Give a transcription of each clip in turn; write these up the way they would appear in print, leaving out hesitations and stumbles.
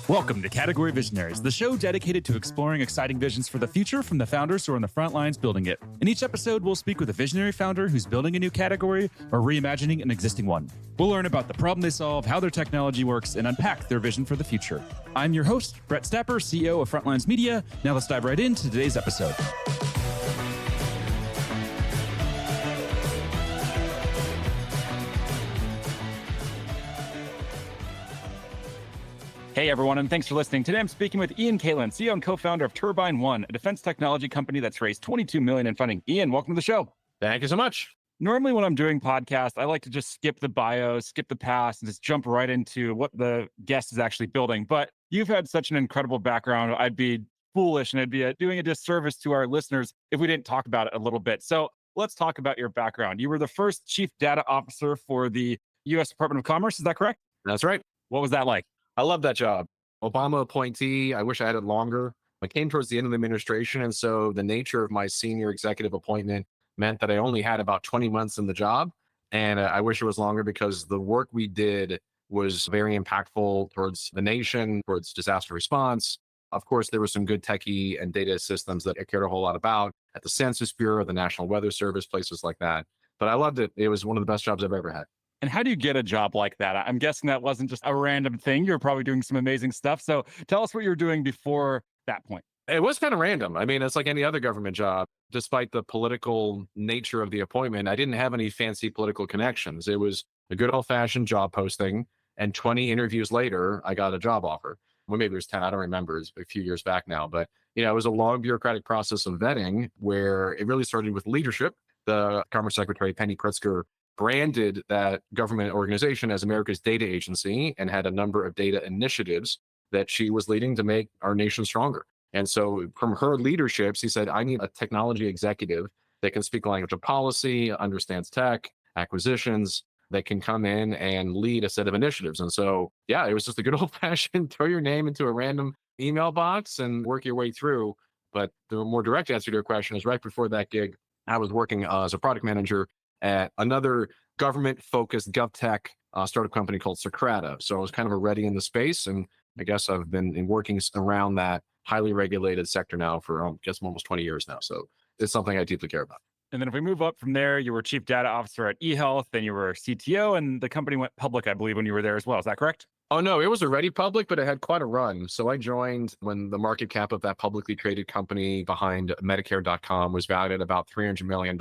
Welcome to Category Visionaries, the show dedicated to exploring exciting visions for the future from the founders who are on the front lines building it. In each episode, we'll speak with a visionary founder who's building a new category or reimagining an existing one. We'll learn about the problem they solve, how their technology works, and unpack their vision for the future. I'm your host, Brett Stapper, CEO of Frontlines Media. Now let's dive right into today's episode. Hey everyone, and thanks for listening. Today I'm speaking with Ian Kalin, CEO and co-founder of TurbineOne, a defense technology company that's raised $22 million in funding. Ian, welcome to the show. Thank you so much. Normally when I'm doing podcasts, I like to just skip the bio, skip the past, and just jump right into what the guest is actually building. But you've had such an incredible background. I'd be foolish and I'd be doing a disservice to our listeners if we didn't talk about it a little bit. So let's talk about your background. You were the first chief data officer for the U.S. Department of Commerce. Is that correct? That's right. What was that like? I love that job. Obama appointee. I wish I had it longer. I came towards the end of the administration. And so the nature of my senior executive appointment meant that I only had about 20 months in the job. And I wish it was longer because the work we did was very impactful towards the nation, towards disaster response. Of course, there were some good techie and data systems that I cared a whole lot about at the Census Bureau, the National Weather Service, places like that. But I loved it. It was one of the best jobs I've ever had. And how do you get a job like that? I'm guessing that wasn't just a random thing. You're probably doing some amazing stuff. So tell us what you were doing before that point. It was kind of random. I mean, it's like any other government job. Despite the political nature of the appointment, I didn't have any fancy political connections. It was a good old-fashioned job posting. And 20 interviews later, I got a job offer. Well, maybe it was 10. I don't remember. It's a few years back now. But, it was a long bureaucratic process of vetting where it really started with leadership. The Commerce Secretary, Penny Pritzker, branded that government organization as America's data agency and had a number of data initiatives that she was leading to make our nation stronger. And so from her leadership, she said, I need a technology executive that can speak the language of policy, understands tech, acquisitions, that can come in and lead a set of initiatives. And so, yeah, it was just a good old fashioned throw your name into a random email box and work your way through. But the more direct answer to your question is right before that gig, I was working as a product manager at another government-focused GovTech startup company called Socrata. So I was kind of already in the space, and I guess I've been working around that highly regulated sector now for, almost 20 years now. So it's something I deeply care about. And then if we move up from there, you were chief data officer at eHealth, then you were CTO, and the company went public, I believe, when you were there as well. Is that correct? Oh, no, it was already public, but it had quite a run. So I joined when the market cap of that publicly traded company behind Medicare.com was valued at about $300 million.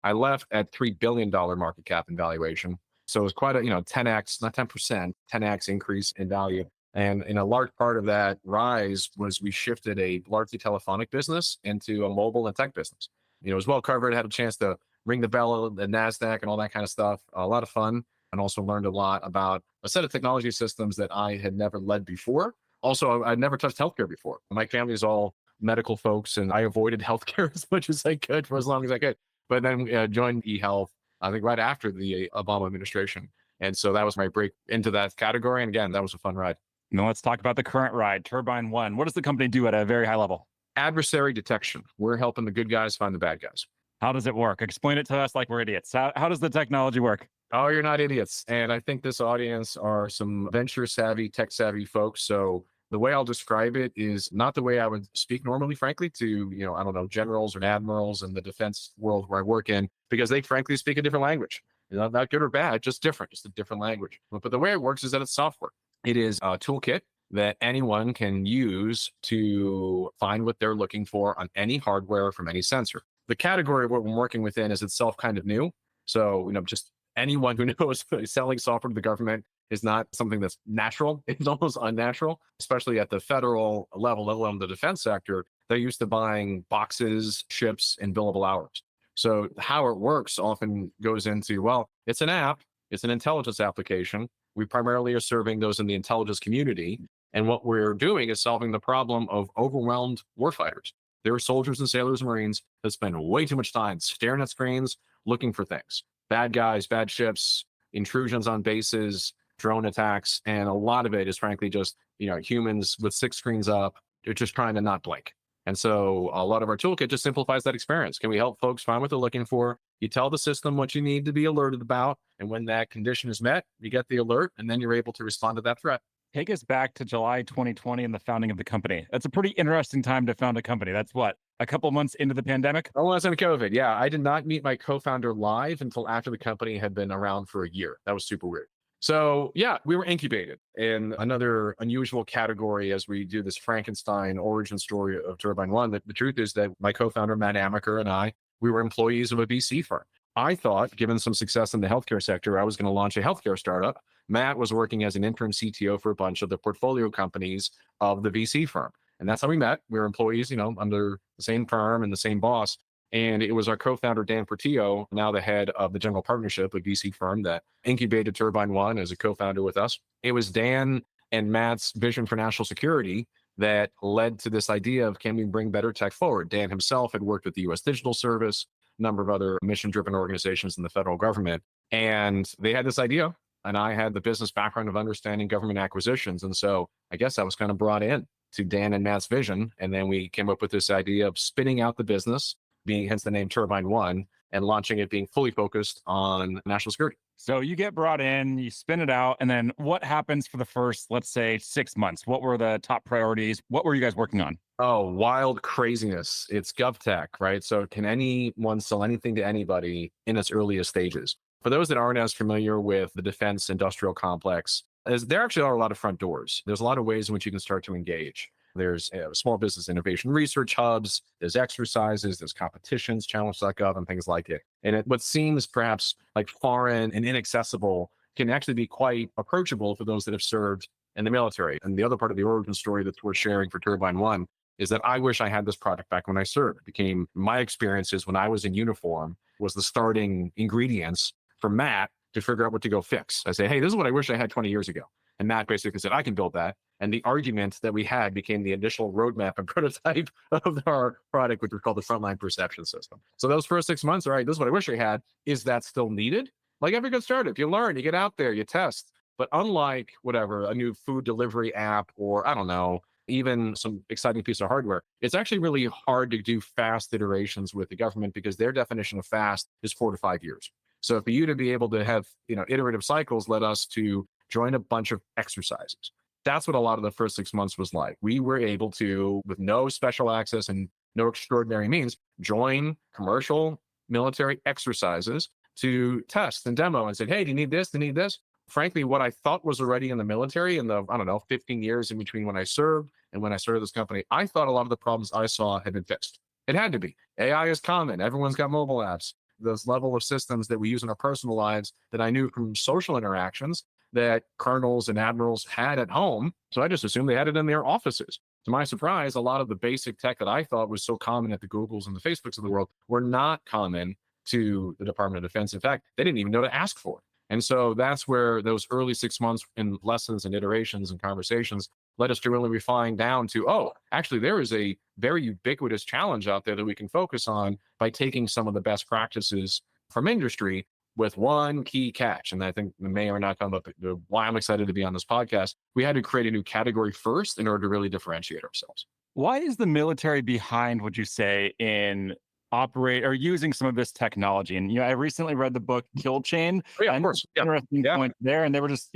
I left at $3 billion market cap and valuation. So it was quite a, 10x, not 10%, 10x increase in value. And in a large part of that rise was we shifted a largely telephonic business into a mobile and tech business. It was well covered, had a chance to ring the bell at the NASDAQ and all that kind of stuff. A lot of fun. And also learned a lot about a set of technology systems that I had never led before. Also, I'd never touched healthcare before. My family is all medical folks, and I avoided healthcare as much as I could for as long as I could. But then joined eHealth, I think right after the Obama administration. And so that was my break into that category. And again, that was a fun ride. Now let's talk about the current ride, TurbineOne. What does the company do at a very high level? Adversary detection. We're helping the good guys find the bad guys. How does it work? Explain it to us like we're idiots. How does the technology work? Oh, you're not idiots. And I think this audience are some venture savvy, tech savvy folks. So the way I'll describe it is not the way I would speak normally, frankly, to, generals or admirals in the defense world where I work in, because they frankly speak a different language. Not good or bad, just different, just a different language. But the way it works is that it's software. It is a toolkit that anyone can use to find what they're looking for on any hardware from any sensor. The category of what we're working within is itself kind of new. So, just anyone who knows selling software to the government is not something that's natural. It's almost unnatural, especially at the federal level, let alone the defense sector. They're used to buying boxes, chips, and billable hours. So how it works often goes into, well, it's an app, it's an intelligence application. We primarily are serving those in the intelligence community. And what we're doing is solving the problem of overwhelmed warfighters. There are soldiers and sailors and Marines that spend way too much time staring at screens, looking for things. Bad guys, bad ships, intrusions on bases, drone attacks. And a lot of it is frankly just, humans with 6 screens up, they're just trying to not blink. And so a lot of our toolkit just simplifies that experience. Can we help folks find what they're looking for? You tell the system what you need to be alerted about. And when that condition is met, you get the alert, and then you're able to respond to that threat. Take us back to July 2020 and the founding of the company. That's a pretty interesting time to found a company. That's what, a couple months into the pandemic? Oh, wasn't COVID. Yeah, I did not meet my co-founder live until after the company had been around for a year. That was super weird. So yeah, we were incubated in another unusual category as we do this Frankenstein origin story of TurbineOne. The truth is that my co-founder, Matt Amaker, and I, we were employees of a VC firm. I thought, given some success in the healthcare sector, I was going to launch a healthcare startup. Matt was working as an interim CTO for a bunch of the portfolio companies of the VC firm. And that's how we met. We were employees, under the same firm and the same boss. And it was our co-founder, Dan Portillo, now the head of the general partnership, a VC firm that incubated TurbineOne as a co-founder with us. It was Dan and Matt's vision for national security that led to this idea of, can we bring better tech forward? Dan himself had worked with the US Digital Service, a number of other mission-driven organizations in the federal government. And they had this idea, and I had the business background of understanding government acquisitions. And so I guess I was kind of brought in to Dan and Matt's vision. And then we came up with this idea of spinning out the business, being hence the name TurbineOne, and launching it being fully focused on national security. So you get brought in, you spin it out, and then what happens for the first, let's say, 6 months? What were the top priorities? What were you guys working on? Oh, wild craziness. It's GovTech, right? So can anyone sell anything to anybody in its earliest stages? For those that aren't as familiar with the defense industrial complex, there actually are a lot of front doors. There's a lot of ways in which you can start to engage. There's small business innovation research hubs, there's exercises, there's competitions, challenge.gov, and things like it. And what seems perhaps like foreign and inaccessible can actually be quite approachable for those that have served in the military. And the other part of the origin story that's worth sharing for TurbineOne is that I wish I had this product back when I served. It became my experiences when I was in uniform was the starting ingredients for Matt to figure out what to go fix. I say, hey, this is what I wish I had 20 years ago. And Matt basically said, I can build that. And the argument that we had became the initial roadmap and prototype of our product, which was called the Frontline Perception System. So those first 6 months, all right, this is what I wish I had. Is that still needed? Like every good startup, you learn, you get out there, you test. But unlike whatever, a new food delivery app, or I don't know, even some exciting piece of hardware, it's actually really hard to do fast iterations with the government because their definition of fast is 4 to 5 years. So for you to be able to have, iterative cycles led us to join a bunch of exercises. That's what a lot of the first 6 months was like. We were able to, with no special access and no extraordinary means, join commercial military exercises to test and demo and said, hey, do you need this? Do you need this? Frankly, what I thought was already in the military in the, 15 years in between when I served and when I started this company, I thought a lot of the problems I saw had been fixed. It had to be. AI is common. Everyone's got mobile apps. Those level of systems that we use in our personal lives that I knew from social interactions that colonels and admirals had at home. So I just assumed they had it in their offices. To my surprise, a lot of the basic tech that I thought was so common at the Googles and the Facebooks of the world were not common to the Department of Defense. In fact, they didn't even know to ask for it. And so that's where those early 6 months in lessons and iterations and conversations led us to really refine down to, oh, actually, there is a very ubiquitous challenge out there that we can focus on by taking some of the best practices from industry with one key catch. And I think the may or not come up why I'm excited to be on this podcast. We had to create a new category first in order to really differentiate ourselves. Why is the military behind, would you say, in operate or using some of this technology? And I recently read the book Kill Chain. Oh, yeah, of And course. Yeah. interesting point there. And they were just,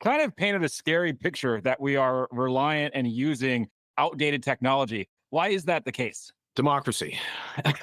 kind of painted a scary picture that we are reliant and using outdated technology. Why is that the case? Democracy.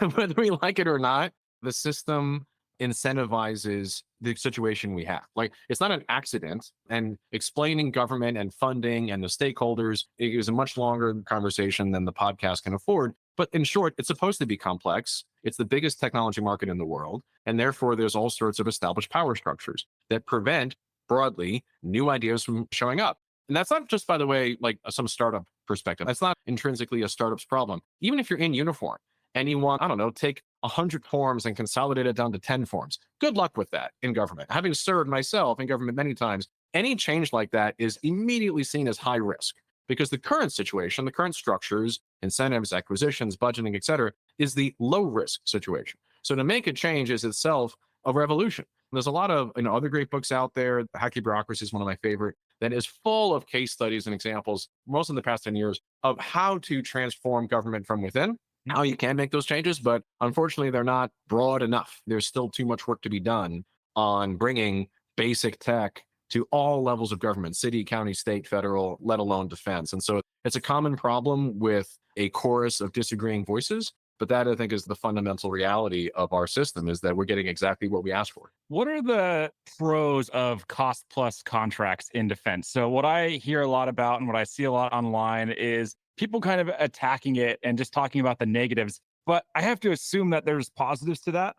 Whether we like it or not, the system incentivizes the situation we have. Like, it's not an accident. And explaining government and funding and the stakeholders is a much longer conversation than the podcast can afford. But in short, it's supposed to be complex. It's the biggest technology market in the world. And therefore, there's all sorts of established power structures that prevent, broadly, new ideas from showing up. And that's not just, by the way, like some startup perspective. That's not intrinsically a startup's problem. Even if you're in uniform and you want, take 100 forms and consolidate it down to 10 forms. Good luck with that in government. Having served myself in government many times, any change like that is immediately seen as high risk because the current situation, the current structures, incentives, acquisitions, budgeting, et cetera, is the low risk situation. So to make a change is itself a revolution. There's a lot of other great books out there. Hacky Bureaucracy is one of my favorite that is full of case studies and examples, most in the past 10 years, of how to transform government from within, how you can make those changes. But unfortunately, they're not broad enough. There's still too much work to be done on bringing basic tech to all levels of government, city, county, state, federal, let alone defense. And so it's a common problem with a chorus of disagreeing voices. But that, I think, is the fundamental reality of our system, is that we're getting exactly what we asked for. What are the pros of cost plus contracts in defense? So, what I hear a lot about and what I see a lot online is people kind of attacking it and just talking about the negatives. But I have to assume that there's positives to that.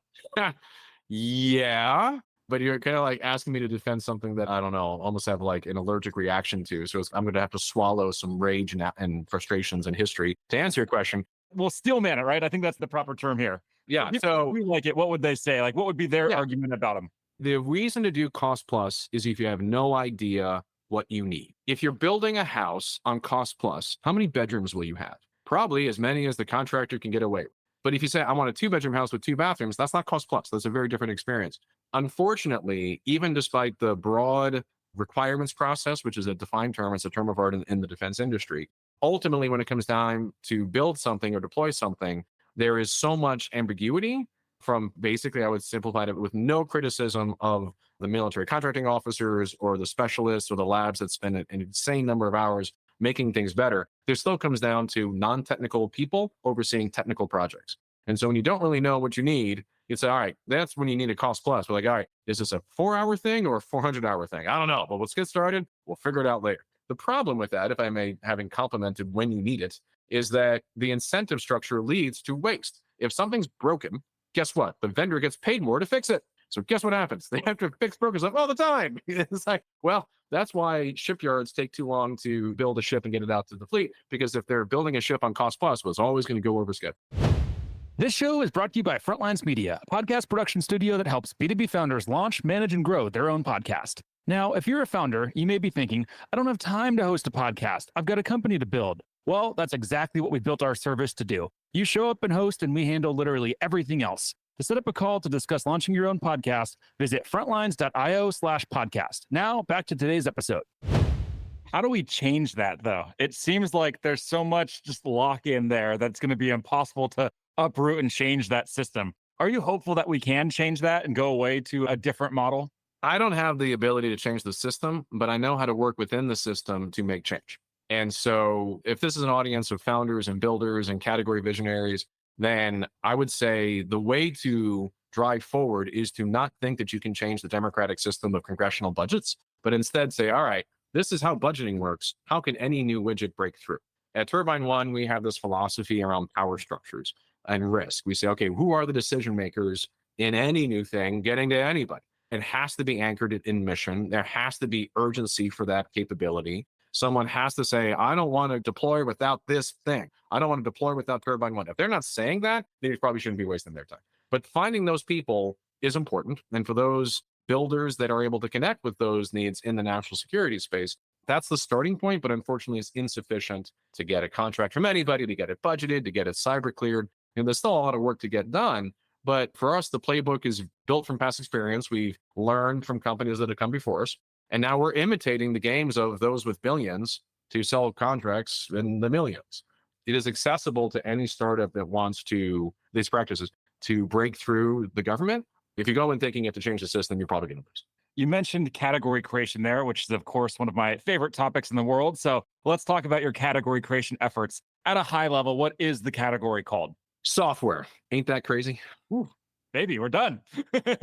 Yeah. But you're kind of like asking me to defend something that I don't know, almost have like an allergic reaction to. So I'm going to have to swallow some rage and frustrations and history to answer your question. Well, steelman it, right? I think that's the proper term here. Yeah. If So we like it, what would they say? Like, what would be their yeah, argument about them? the reason to do cost plus is if you have no idea what you need. If you're building a house on cost plus, how many bedrooms will you have? Probably as many as the contractor can get away with. But if you say, I want a 2-bedroom house with 2 bathrooms, that's not cost plus. That's a very different experience. Unfortunately, even despite the broad requirements process, which is a defined term, it's a term of art in the defense industry, ultimately, when it comes time to build something or deploy something, there is so much ambiguity from basically, I would simplify it with no criticism of the military contracting officers or the specialists or the labs that spend an insane number of hours making things better. There still comes down to non-technical people overseeing technical projects. And so when you don't really know what you need, you say, all right, that's when you need a cost plus. We're like, all right, is this a 4-hour thing or a 400-hour thing? I don't know, but let's get started. We'll figure it out later. The problem with that, if I may, having complimented when you need it, is that the incentive structure leads to waste. If something's broken, guess what? The vendor gets paid more to fix it. So guess what happens? They have to fix broken stuff all the time. It's like, well, that's why shipyards take too long to build a ship and get it out to the fleet, because if they're building a ship on cost plus, well, it's always going to go over schedule. This show is brought to you by Frontlines Media, a podcast production studio that helps B2B founders launch, manage, and grow their own podcast. Now, if you're a founder, you may be thinking, I don't have time to host a podcast. I've got a company to build. Well, that's exactly what we built our service to do. You show up and host, and we handle literally everything else. To set up a call to discuss launching your own podcast, visit frontlines.io/podcast. Now, back to today's episode. How do we change that, though? It seems like there's so much just lock in there that's going to be impossible to uproot and change that system. Are you hopeful that we can change that and go away to a different model? I don't have the ability to change the system, but I know how to work within the system to make change. And so if this is an audience of founders and builders and category visionaries, then I would say the way to drive forward is to not think that you can change the democratic system of congressional budgets, but instead say, all right, this is how budgeting works. How can any new widget break through? At TurbineOne, we have this philosophy around power structures and risk. We say, okay, who are the decision makers in any new thing getting to anybody? It has to be anchored in mission. There has to be urgency for that capability. Someone has to say, I don't want to deploy without this thing. I don't want to deploy without TurbineOne. If they're not saying that, they probably shouldn't be wasting their time. But finding those people is important. And for those builders that are able to connect with those needs in the national security space, that's the starting point. But unfortunately, it's insufficient to get a contract from anybody, to get it budgeted, to get it cyber cleared. And there's still a lot of work to get done. But for us, the playbook is built from past experience. We've learned from companies that have come before us. And now we're imitating the games of those with billions to sell contracts in the millions. It is accessible to any startup that wants to, these practices, to break through the government. If you go in thinking you have to change the system, you're probably going to lose. You mentioned category creation there, which is, of course, one of my favorite topics in the world. So let's talk about your category creation efforts. At a high level, what is the category called? Software. Ain't that crazy? Ooh, baby, we're done.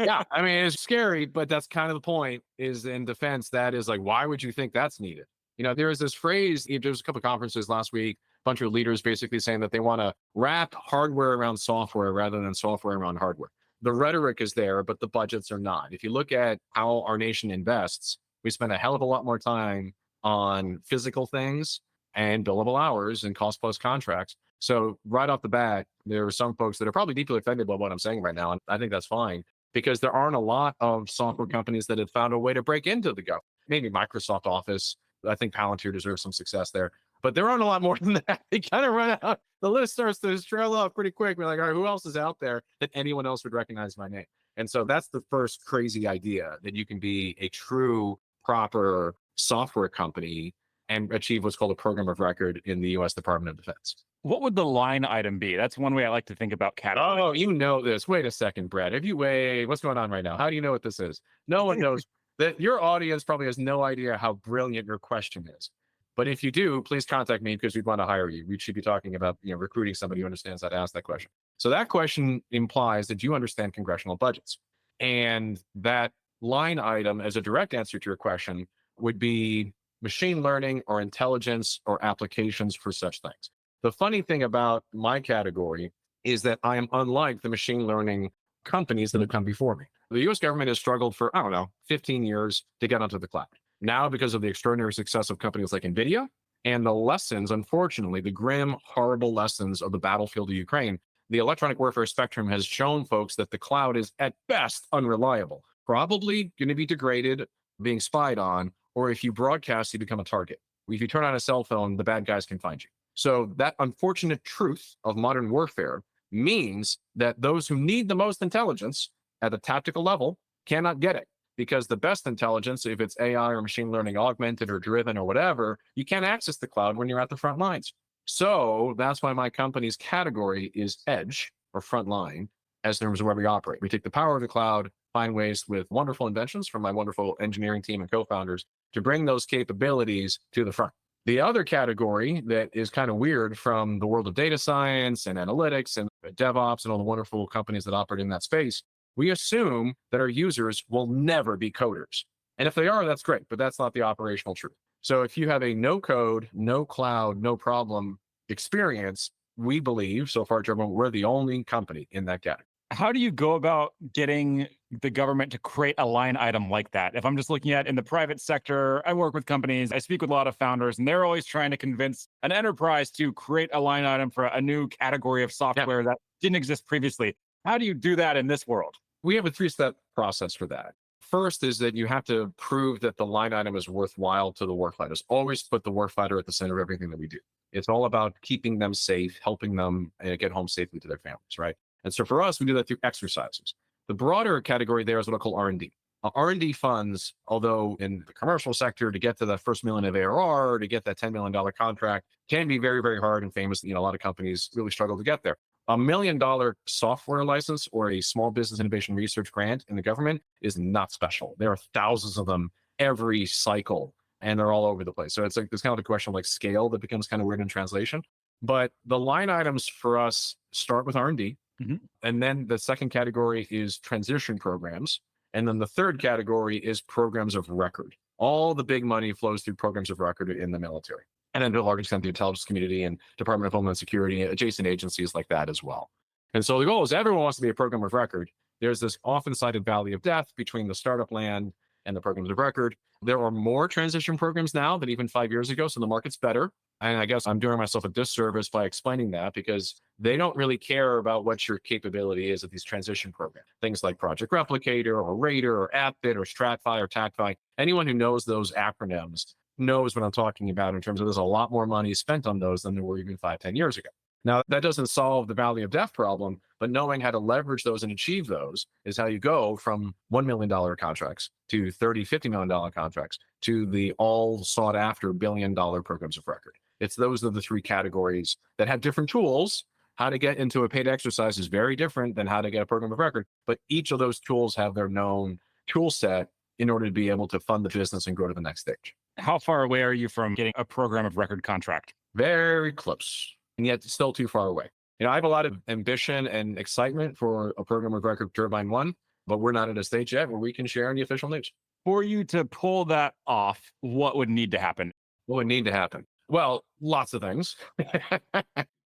Yeah, I mean, it's scary, but that's kind of the point, is in defense, that is like, why would you think that's needed? You know, there is this phrase, there was a couple of conferences last week, a bunch of leaders basically saying that they want to wrap hardware around software rather than software around hardware. The rhetoric is there, but the budgets are not. If you look at how our nation invests, we spend a hell of a lot more time on physical things and billable hours and cost plus contracts. So right off the bat, there are some folks that are probably deeply offended by what I'm saying right now. And I think that's fine, because there aren't a lot of software companies that have found a way to break into the government. Maybe Microsoft Office. I think Palantir deserves some success there. But there aren't a lot more than that. They kind of run out. The list starts to trail off pretty quick. We're like, all right, who else is out there that anyone else would recognize my name? And so that's the first crazy idea, that you can be a true, proper software company and achieve what's called a program of record in the U.S. Department of Defense. What would the line item be? That's one way I like to think about category. Oh, you know this. Wait a second, Brad. What's going on right now? How do you know what this is? No one knows. that your audience probably has no idea how brilliant your question is. But if you do, please contact me because we'd want to hire you. We should be talking about, recruiting somebody who understands how to ask that question. So that question implies that you understand congressional budgets. And that line item as a direct answer to your question would be machine learning or intelligence or applications for such things. The funny thing about my category is that I am unlike the machine learning companies that have come before me. The US government has struggled for, I don't know, 15 years to get onto the cloud. Now, because of the extraordinary success of companies like NVIDIA and the lessons, unfortunately, the grim, horrible lessons of the battlefield of Ukraine, the electronic warfare spectrum has shown folks that the cloud is at best unreliable, probably going to be degraded, being spied on, or if you broadcast, you become a target. If you turn on a cell phone, the bad guys can find you. So that unfortunate truth of modern warfare means that those who need the most intelligence at the tactical level cannot get it, because the best intelligence, if it's AI or machine learning augmented or driven or whatever, you can't access the cloud when you're at the front lines. So that's why my company's category is edge or frontline as terms of where we operate. We take the power of the cloud, find ways with wonderful inventions from my wonderful engineering team and co-founders to bring those capabilities to the front. The other category that is kind of weird from the world of data science and analytics and DevOps and all the wonderful companies that operate in that space, we assume that our users will never be coders. And if they are, that's great, but that's not the operational truth. So if you have a no code, no cloud, no problem experience, we believe so far, Trevor, we're the only company in that category. How do you go about getting the government to create a line item like that? If I'm just looking at in the private sector, I work with companies, I speak with a lot of founders, and they're always trying to convince an enterprise to create a line item for a new category of software that didn't exist previously. How do you do that in this world? We have a 3-step process for that. First is that you have to prove that the line item is worthwhile to the warfighters. Always put the warfighter at the center of everything that we do. It's all about keeping them safe, helping them get home safely to their families, right? And so for us, we do that through exercises. The broader category there is what I call R&D. R&D funds, although in the commercial sector, to get to the first million of ARR, to get that $10 million contract, can be very, very hard and famous. A lot of companies really struggle to get there. $1 million software license or a small business innovation research grant in the government is not special. There are thousands of them every cycle, and they're all over the place. So it's kind of a question of like scale that becomes kind of weird in translation. But the line items for us start with R&D. Mm-hmm. And then the second category is transition programs. And then the third category is programs of record. All the big money flows through programs of record in the military. And then to a large extent, the intelligence community and Department of Homeland Security, adjacent agencies like that as well. And so the goal is everyone wants to be a program of record. There's this often cited valley of death between the startup land and the programs of record. There are more transition programs now than even 5 years ago. So the market's better. And I guess I'm doing myself a disservice by explaining that because they don't really care about what your capability is at these transition programs. Things like Project Replicator or Raider or AppBit or StratFi or TACFi. Anyone who knows those acronyms knows what I'm talking about in terms of there's a lot more money spent on those than there were even 5-10 years ago. Now, that doesn't solve the valley of death problem, but knowing how to leverage those and achieve those is how you go from $1 million contracts to $30, $50 million contracts to the all sought after $1 billion programs of record. It's those are the three categories that have different tools. How to get into a paid exercise is very different than how to get a program of record, but each of those tools have their known tool set in order to be able to fund the business and grow to the next stage. How far away are you from getting a program of record contract? Very close, and yet still too far away. I have a lot of ambition and excitement for a program of record TurbineOne, but we're not at a stage yet where we can share any official news. For you to pull that off, what would need to happen? What would need to happen? Well, lots of things.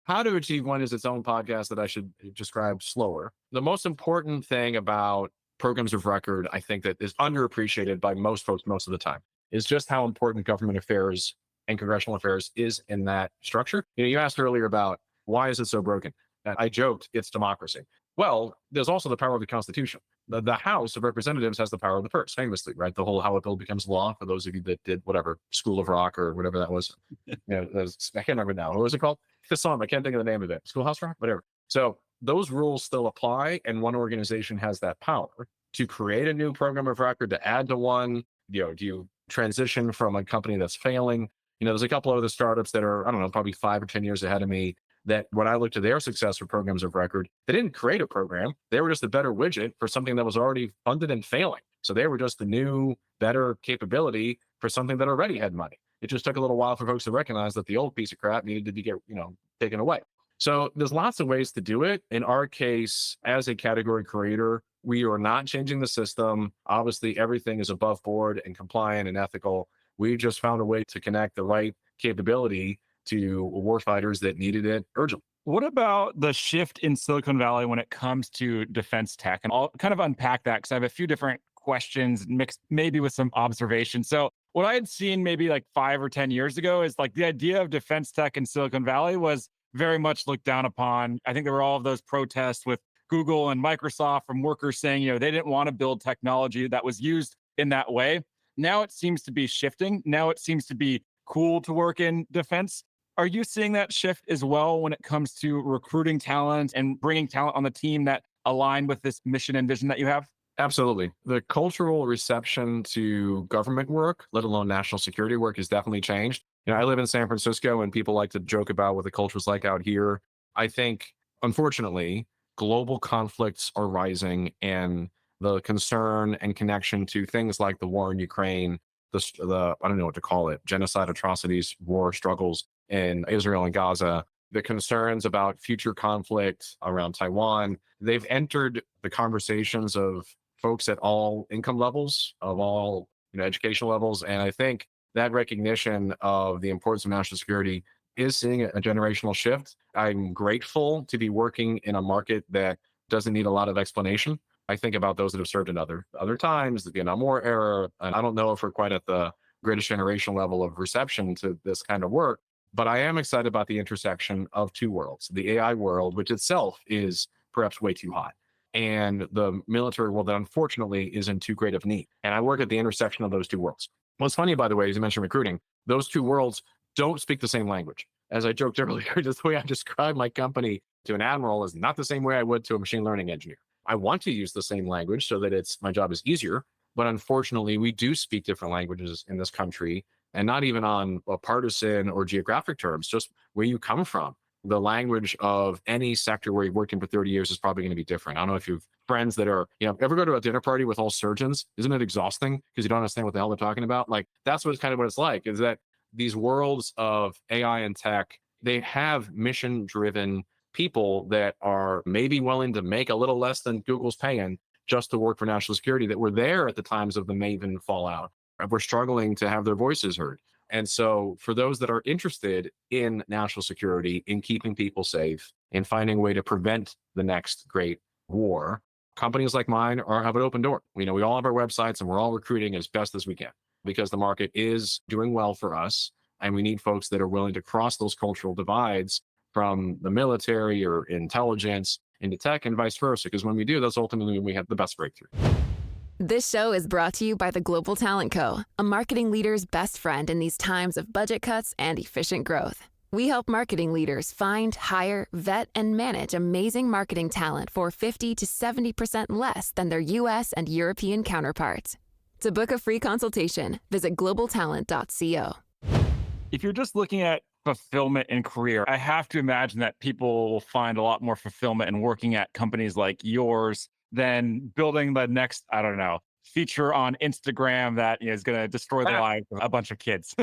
How to achieve one is its own podcast that I should describe slower. The most important thing about programs of record, I think that is underappreciated by most folks most of the time, is just how important government affairs and congressional affairs is in that structure. You asked earlier about why is it so broken? I joked, it's democracy. Well, there's also the power of the Constitution. The House of Representatives has the power of the purse, famously, right? The whole how a bill becomes law, for those of you that did whatever, School of Rock or whatever that was. I can't remember now. What was it called? The song, I can't think of the name of it. Schoolhouse Rock? Whatever. So those rules still apply, and one organization has that power to create a new program of record, to add to one. Do you transition from a company that's failing? There's a couple of other startups that are, I don't know, probably 5 or 10 years ahead of me that when I looked at their success with programs of record, they didn't create a program. They were just a better widget for something that was already funded and failing. So they were just the new, better capability for something that already had money. It just took a little while for folks to recognize that the old piece of crap needed to be taken away. So there's lots of ways to do it. In our case, as a category creator, we are not changing the system. Obviously, everything is above board and compliant and ethical. We just found a way to connect the right capability to warfighters that needed it urgently. What about the shift in Silicon Valley when it comes to defense tech? And I'll kind of unpack that because I have a few different questions mixed maybe with some observations. So, what I had seen maybe like 5 or 10 years ago is like the idea of defense tech in Silicon Valley was very much looked down upon. I think there were all of those protests with Google and Microsoft from workers saying, they didn't want to build technology that was used in that way. Now it seems to be shifting. Now it seems to be cool to work in defense. Are you seeing that shift as well when it comes to recruiting talent and bringing talent on the team that align with this mission and vision that you have? Absolutely. The cultural reception to government work, let alone national security work, has definitely changed. I live in San Francisco and people like to joke about what the culture is like out here. I think, unfortunately, global conflicts are rising and the concern and connection to things like the war in Ukraine, the I don't know what to call it, genocide, atrocities, war struggles in Israel and Gaza, the concerns about future conflict around Taiwan, they've entered the conversations of folks at all income levels, of all educational levels. And I think that recognition of the importance of national security is seeing a generational shift. I'm grateful to be working in a market that doesn't need a lot of explanation. I think about those that have served in other times, the Vietnam War era, and I don't know if we're quite at the greatest generational level of reception to this kind of work, but I am excited about the intersection of two worlds, the AI world, which itself is perhaps way too hot, and the military world that unfortunately is in too great of need. And I work at the intersection of those two worlds. What's funny, by the way, as you mentioned recruiting, those two worlds don't speak the same language. As I joked earlier, just the way I describe my company to an admiral is not the same way I would to a machine learning engineer. I want to use the same language so that my job is easier, but unfortunately, we do speak different languages in this country, and not even on a partisan or geographic terms, just where you come from. The language of any sector where you've worked in for 30 years is probably going to be different. I don't know if you've friends that are, ever go to a dinner party with all surgeons? Isn't it exhausting because you don't understand what the hell they're talking about? Like, that's kind of what it's like, is that these worlds of AI and tech, they have mission driven people that are maybe willing to make a little less than Google's paying just to work for national security, that were there at the times of the Maven fallout. We're struggling to have their voices heard. And so for those that are interested in national security, in keeping people safe, in finding a way to prevent the next great war, companies like mine have an open door. We all have our websites and we're all recruiting as best as we can because the market is doing well for us. And we need folks that are willing to cross those cultural divides from the military or intelligence into tech and vice versa. Because when we do, that's ultimately when we have the best breakthrough. This show is brought to you by the Global Talent Co., a marketing leader's best friend in these times of budget cuts and efficient growth. We help marketing leaders find, hire, vet, and manage amazing marketing talent for 50 to 70% less than their U.S. and European counterparts. To book a free consultation, visit globaltalent.co. If you're just looking at fulfillment in career, I have to imagine that people will find a lot more fulfillment in working at companies like yours than building the next, I don't know, feature on Instagram that is going to destroy the lives of a bunch of kids.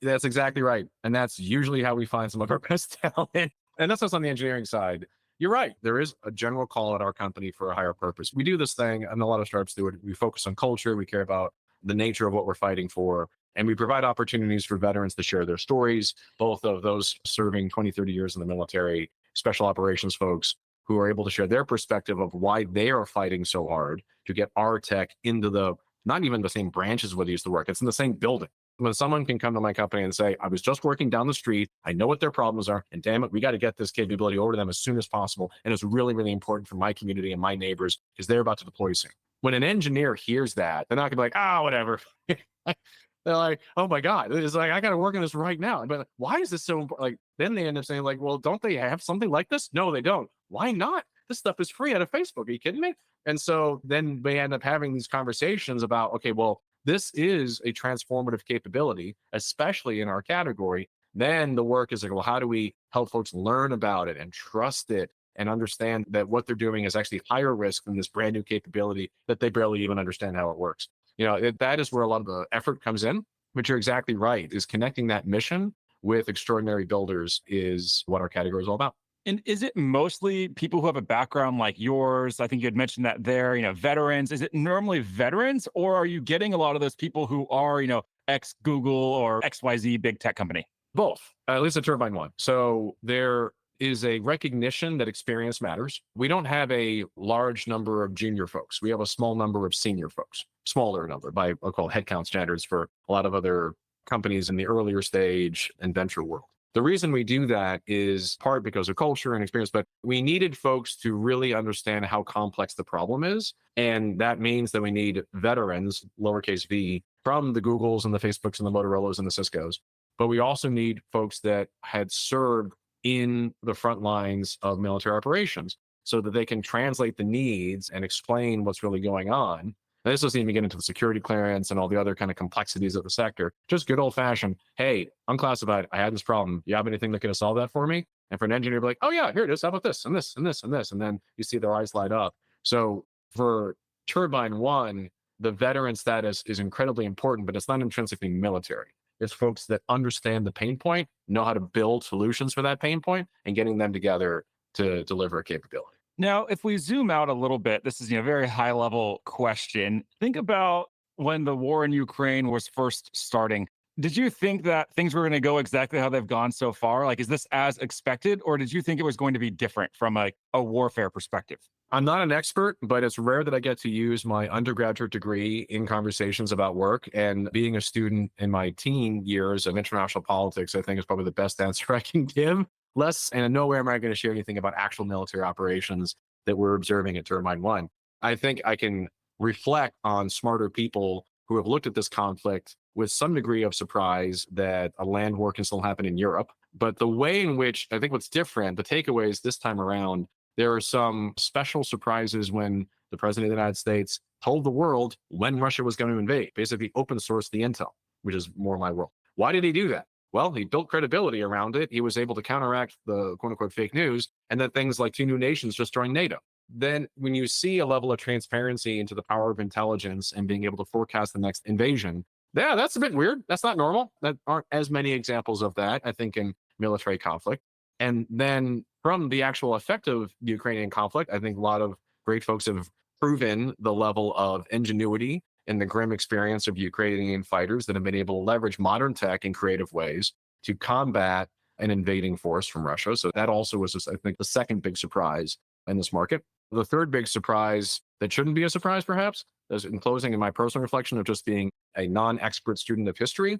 That's exactly right. And that's usually how we find some of our best talent. And that's us on the engineering side. You're right. There is a general call at our company for a higher purpose. We do this thing, and a lot of startups do it. We focus on culture. We care about the nature of what we're fighting for. And we provide opportunities for veterans to share their stories, both of those serving 20, 30 years in the military, special operations folks who are able to share their perspective of why they are fighting so hard to get our tech into not even the same branches where they used to work. It's in the same building. When someone can come to my company and say, I was just working down the street, I know what their problems are, and damn it, we got to get this capability over to them as soon as possible. And it's really, really important for my community and my neighbors because they're about to deploy soon. When an engineer hears that, they're not gonna be like, whatever. They're like, oh my God, it's like, I got to work on this right now. But why is this so important? Like, then they end up saying like, well, don't they have something like this? No, they don't. Why not? This stuff is free out of Facebook. Are you kidding me? And so then they end up having these conversations about, okay, well, this is a transformative capability, especially in our category. Then the work is like, well, how do we help folks learn about it and trust it and understand that what they're doing is actually higher risk than this brand new capability that they barely even understand how it works. That is where a lot of the effort comes in, but you're exactly right, is connecting that mission with extraordinary builders is what our category is all about. And is it mostly people who have a background like yours? I think you had mentioned that there, veterans. Is it normally veterans, or are you getting a lot of those people who are, ex Google or XYZ big tech company? Both, at least at TurbineOne. So there is a recognition that experience matters. We don't have a large number of junior folks. We have a small number of senior folks, smaller number by I'll call headcount standards for a lot of other companies in the earlier stage and venture world. The reason we do that is part because of culture and experience, but we needed folks to really understand how complex the problem is. And that means that we need veterans, lowercase v, from the Googles and the Facebooks and the Motorola's and the Cisco's. But we also need folks that had served in the front lines of military operations so that they can translate the needs and explain what's really going on. Now, this doesn't even get into the security clearance and all the other kind of complexities of the sector. Just good old fashioned, hey, unclassified, I had this problem. You have anything that can solve that for me? And for an engineer, be like, oh yeah, here it is. How about this and this and this and this? And then you see their eyes light up. So for TurbineOne, the veteran status is incredibly important, but it's not intrinsically military. It's folks that understand the pain point, know how to build solutions for that pain point, and getting them together to deliver a capability. Now, if we zoom out a little bit, this is a very high level question. Think about when the war in Ukraine was first starting. Did you think that things were going to go exactly how they've gone so far? Like, is this as expected, or did you think it was going to be different from a warfare perspective? I'm not an expert, but it's rare that I get to use my undergraduate degree in conversations about work. And being a student in my teen years of international politics, I think is probably the best answer I can give. Less, and in no way am I going to share anything about actual military operations that we're observing at TurbineOne. I think I can reflect on smarter people who have looked at this conflict with some degree of surprise that a land war can still happen in Europe. But the way in which I think what's different, the takeaways this time around, there are some special surprises when the president of the United States told the world when Russia was going to invade, basically open source the intel, which is more my world. Why did he do that? Well, he built credibility around it. He was able to counteract the quote unquote fake news, and then things like two new nations just joined NATO. Then when you see a level of transparency into the power of intelligence and being able to forecast the next invasion, yeah, that's a bit weird. That's not normal. That aren't as many examples of that, I think, in military conflict. And then from the actual effect of the Ukrainian conflict, I think a lot of great folks have proven the level of ingenuity and the grim experience of Ukrainian fighters that have been able to leverage modern tech in creative ways to combat an invading force from Russia. So that also was, I think, the second big surprise in this market. The third big surprise that shouldn't be a surprise, perhaps, is in closing, in my personal reflection of just being a non-expert student of history,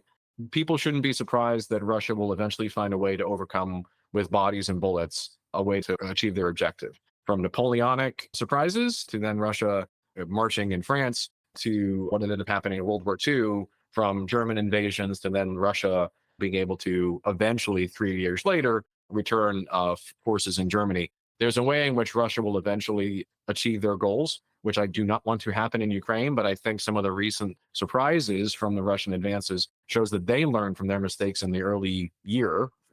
people shouldn't be surprised that Russia will eventually find a way to overcome with bodies and bullets a way to achieve their objective. From Napoleonic surprises to then Russia marching in France to what ended up happening in World War II, from German invasions to then Russia being able to eventually, 3 years later, return forces in Germany. There's a way in which Russia will eventually achieve their goals, which I do not want to happen in Ukraine, but I think some of the recent surprises from the Russian advances shows that they learned from their mistakes in the early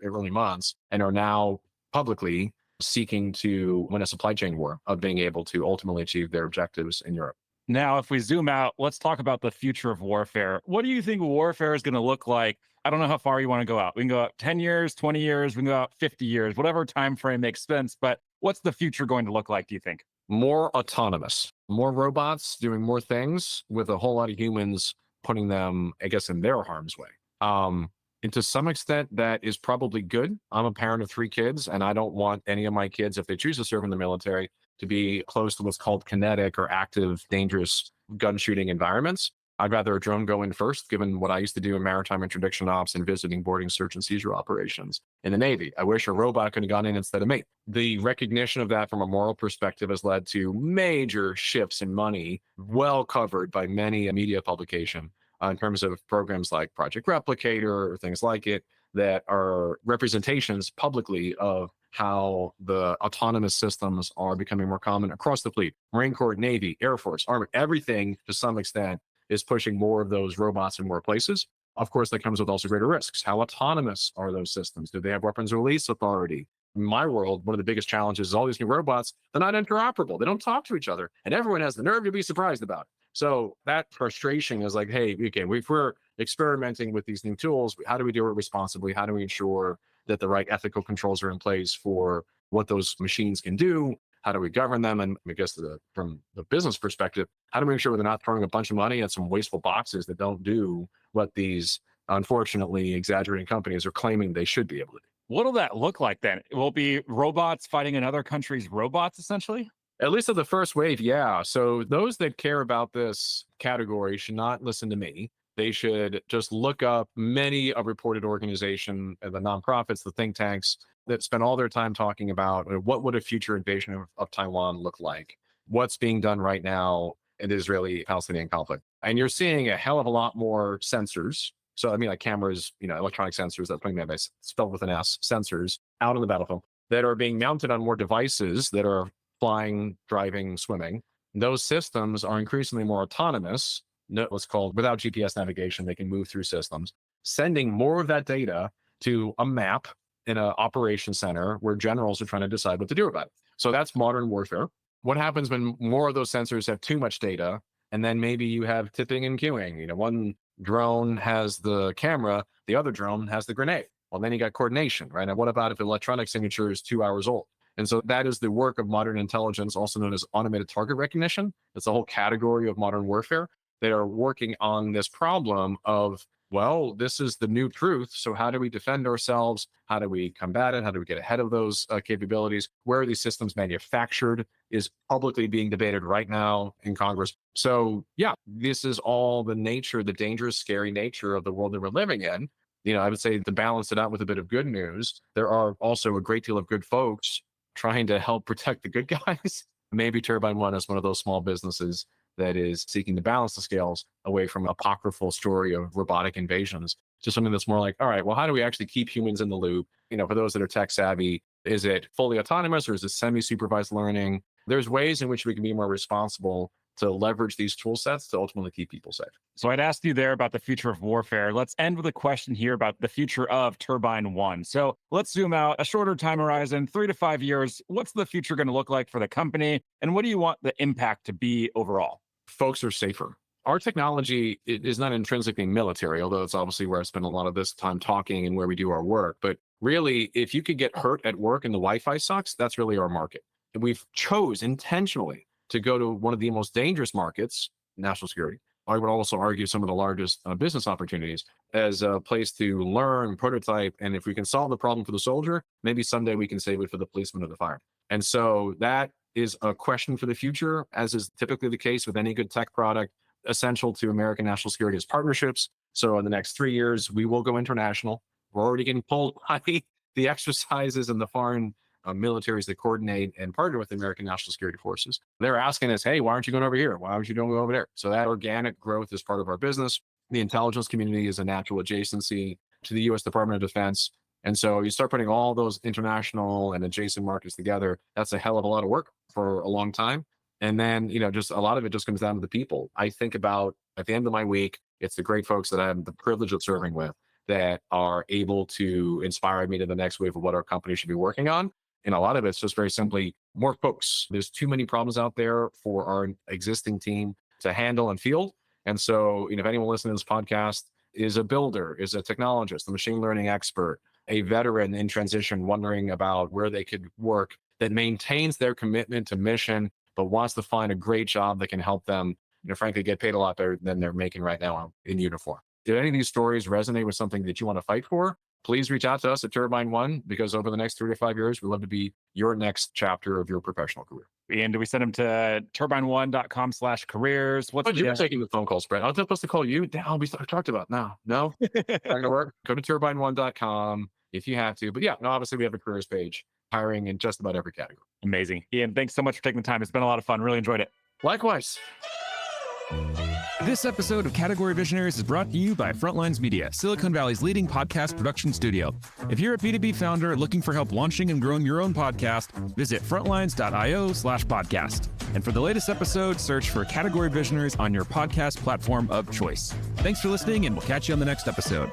months, and are now publicly seeking to win a supply chain war of being able to ultimately achieve their objectives in Europe. Now, if we zoom out, let's talk about the future of warfare. What do you think warfare is going to look like? I don't know how far you want to go out. We can go out 10 years, 20 years, we can go out 50 years, whatever time frame makes sense. But what's the future going to look like, do you think? More autonomous, more robots doing more things with a whole lot of humans putting them, I guess, in their harm's way. And to some extent, that is probably good. I'm a parent of 3 kids, and I don't want any of my kids, if they choose to serve in the military, to be close to what's called kinetic or active, dangerous gun shooting environments. I'd rather a drone go in first, given what I used to do in maritime interdiction ops and visiting boarding search and seizure operations in the Navy. I wish a robot could have gone in instead of me. The recognition of that from a moral perspective has led to major shifts in money, well covered by many media publication in terms of programs like Project Replicator or things like it, that are representations publicly of how the autonomous systems are becoming more common across the fleet. Marine Corps, Navy, Air Force, Army, everything to some extent is pushing more of those robots in more places. Of course, that comes with also greater risks. How autonomous are those systems? Do they have weapons release authority? In my world, one of the biggest challenges is all these new robots, they're not interoperable. They don't talk to each other. And everyone has the nerve to be surprised about it. So that frustration is like, hey, okay, if we're experimenting with these new tools, how do we do it responsibly? How do we ensure that the right ethical controls are in place for what those machines can do? How do we govern them? And I guess from the business perspective, how do we make sure they're not throwing a bunch of money at some wasteful boxes that don't do what these unfortunately exaggerating companies are claiming they should be able to do? What'll that look like then? It will be robots fighting another country's robots, essentially? At least of the first wave, yeah. So those that care about this category should not listen to me. They should just look up many a reported organization, the nonprofits, the think tanks that spend all their time talking about what would a future invasion of Taiwan look like, what's being done right now in the Israeli-Palestinian conflict. And you're seeing a hell of a lot more sensors. So I mean, like cameras, electronic sensors, that's putting that spelled with an S, sensors out on the battlefield that are being mounted on more devices that are flying, driving, swimming. Those systems are increasingly more autonomous, what's called without GPS navigation. They can move through systems, sending more of that data to a map in an operation center where generals are trying to decide what to do about it. So that's modern warfare. What happens when more of those sensors have too much data, and then maybe you have tipping and queuing? One drone has the camera, the other drone has the grenade. Well, then you got coordination, right? And what about if the electronic signature is 2 hours old? And so that is the work of modern intelligence, also known as automated target recognition. It's a whole category of modern warfare. They are working on this problem of, well, this is the new truth. So how do we defend ourselves? How do we combat it? How do we get ahead of those capabilities? Where are these systems manufactured is publicly being debated right now in Congress. So yeah, this is all the nature, the dangerous, scary nature of the world that we're living in. I would say to balance it out with a bit of good news, there are also a great deal of good folks trying to help protect the good guys. Maybe TurbineOne is one of those small businesses that is seeking to balance the scales away from apocryphal story of robotic invasions to something that's more like, all right, well, how do we actually keep humans in the loop? For those that are tech savvy, is it fully autonomous or is it semi-supervised learning? There's ways in which we can be more responsible to leverage these tool sets to ultimately keep people safe. So I'd asked you there about the future of warfare. Let's end with a question here about the future of TurbineOne. So let's zoom out a shorter time horizon, 3 to 5 years. What's the future going to look like for the company? And what do you want the impact to be overall? Folks are safer. Our technology is not intrinsically military, although it's obviously where I spend a lot of this time talking and where we do our work. But really, if you could get hurt at work and the Wi-Fi sucks, that's really our market. And we've chose intentionally to go to one of the most dangerous markets, national security. I would also argue some of the largest business opportunities as a place to learn, prototype. And if we can solve the problem for the soldier, maybe someday we can save it for the policeman or the fireman. And so that is a question for the future, as is typically the case with any good tech product. Essential to American national security is partnerships. So in the next 3 years, we will go international. We're already getting pulled by the exercises and the foreign militaries that coordinate and partner with the American national security forces. They're asking us, hey, why aren't you going over here? Why aren't you going over there? So that organic growth is part of our business. The intelligence community is a natural adjacency to the U.S. Department of Defense. And so you start putting all those international and adjacent markets together. That's a hell of a lot of work for a long time. And then, just a lot of it just comes down to the people. I think about at the end of my week, it's the great folks that I have the privilege of serving with that are able to inspire me to the next wave of what our company should be working on. And a lot of it's just very simply more folks. There's too many problems out there for our existing team to handle and field. And so, if anyone listening to this podcast is a builder, is a technologist, a machine learning expert, a veteran in transition, wondering about where they could work, that maintains their commitment to mission, but wants to find a great job that can help them, frankly, get paid a lot better than they're making right now in uniform. Did any of these stories resonate with something that you want to fight for? Please reach out to us at TurbineOne, because over the next 3 to 5 years, we'd love to be your next chapter of your professional career. Ian, do we send them to turbineone.com/careers? But you're taking the phone calls, Brett. I was supposed to call you. Damn, we talked about now. No, not going to work. Go to turbineone.com if you have to. But yeah, no, obviously we have a careers page, hiring in just about every category. Amazing. Ian, thanks so much for taking the time. It's been a lot of fun. Really enjoyed it. Likewise. This episode of Category Visionaries is brought to you by Frontlines Media, Silicon Valley's leading podcast production studio. If you're a B2B founder looking for help launching and growing your own podcast, visit frontlines.io/podcast. And for the latest episode, search for Category Visionaries on your podcast platform of choice. Thanks for listening, and we'll catch you on the next episode.